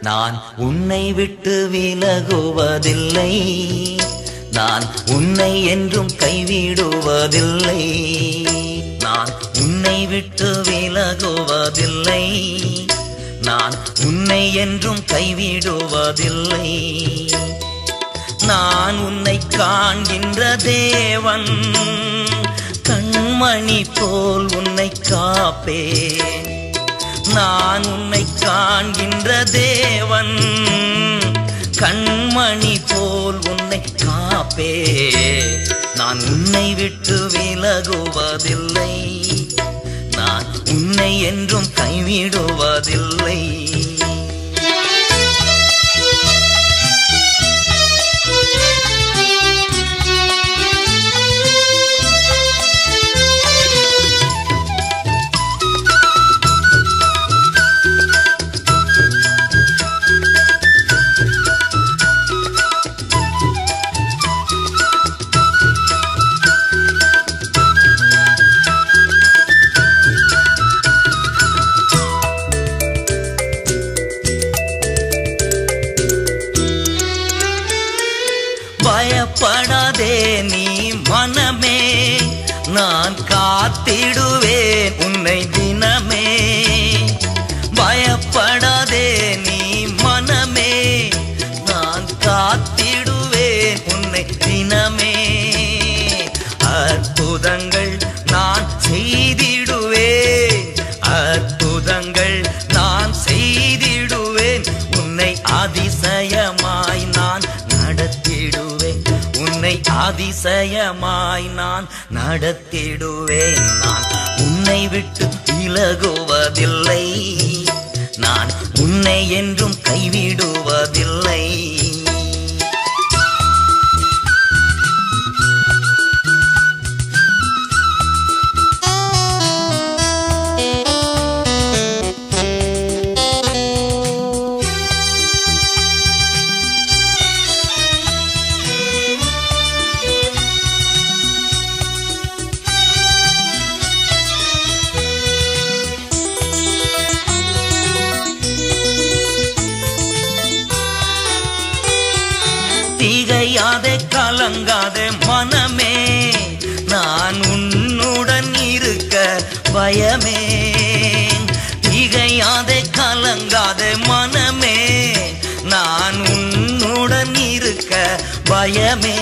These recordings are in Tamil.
நான் உன்னை விட்டு விலகுவதில்லை, நான் உன்னை என்றும் கைவிடுவதில்லை. நான் உன்னை விட்டு விலகுவதில்லை, நான் உன்னை என்றும் கைவிடுவதில்லை. நான் உன்னை காண்கின்ற தேவன், கண்மணி போல் உன்னை காப்பேன். நான் உன்னை காண்கின்ற தேவன், கண்மணி போல் உன்னை காப்பேன். நான் உன்னை விட்டு விலகுவதில்லை, நான் உன்னை என்றும் கைவிடுவதில்லை. பயப்படாதே நீ மனமே, நான் காத்திடுவேன் உன்னை தினமே. பயப்படாதே நீ மனமே, நான் காத்திடுவேன் உன்னை தினமே. அற்புதங்கள் நான் செய்திடுவேன், அற்புதங்கள் நான் செய்திடுவேன். உன்னை அதிசயமாய் நான் நடத்திடுவேன், உன்னை அதிசயமாய் நான் நடத்திடுவேன். நான் உன்னை விட்டு விலகுவதில்லை, நான் உன்னை என்றும் கைவிடுவதில்லை. திகையாதே கலங்காதே மனமே, நான் உன்னுடன் இருக்க பயமே. திகையாதே கலங்காதே மனமே, நான் உன்னுடன் இருக்க பயமே.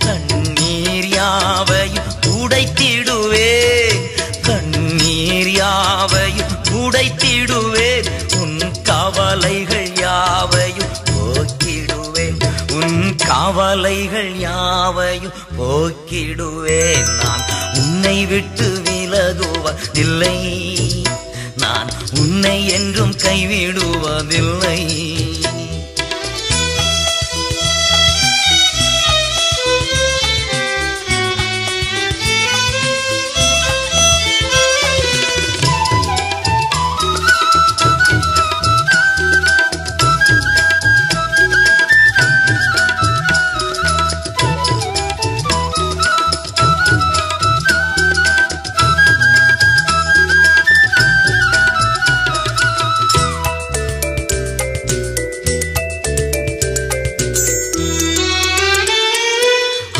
கண்ணீர் யாவையும் உடைத்திடுவேன், கண்ணீர் யாவையும் உடைத்திடுவேன். உன் கவலைகள் யாவையும் போக்கிடுவேன், உன் கவலைகள் யாவையும் போக்கிடுவேன். நான் உன்னை விட்டு விலகுவதில்லை, நான் உன்னை என்றும் கைவிடுவதில்லை.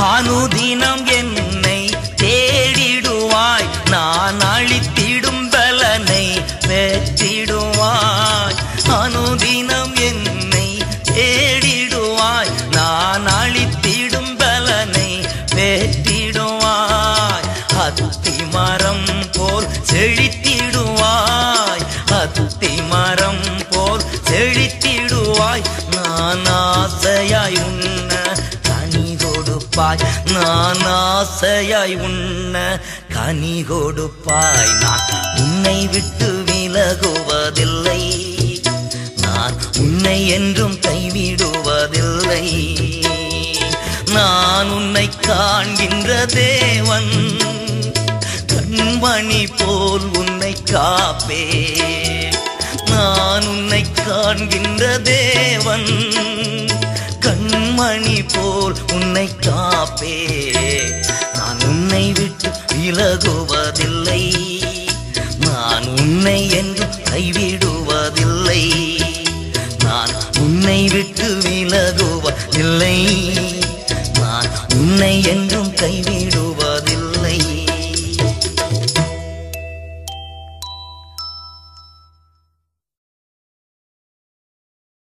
அனுதினம் என்னை தேடிடுவாய், நான் அழித்திடும் பலனை பெற்றிடுவாய். அனுதினம் என்னை தேடிடுவாய், நான் அழித்திடும் பலனை பெற்றிடுவாய். அத்தி மரம் போல் செழித்திடுவாய், அத்தி மரம் போல் செழித்திடுவாய். நான் ஆசையாய் உன்ன நான் ஆசையாய் உன்ன கனி கொடுப்பாய். நான் உன்னை விட்டு விலகுவதில்லை, நான் உன்னை என்றும் கைவிடுவதில்லை. நான் உன்னை காண்கின்ற தேவன், கண்மணி போல் உன்னை காப்பேன். நான் உன்னை காண்கின்ற தேவன், கண்மணி போல் உன்னை காப்பேன். நான் உன்னை விட்டு விலகுவதில்லை, நான் உன்னை என்றும் கைவிடுவதில்லை. இல்லை நான் உன்னை என்றும் கைவிடுவேன்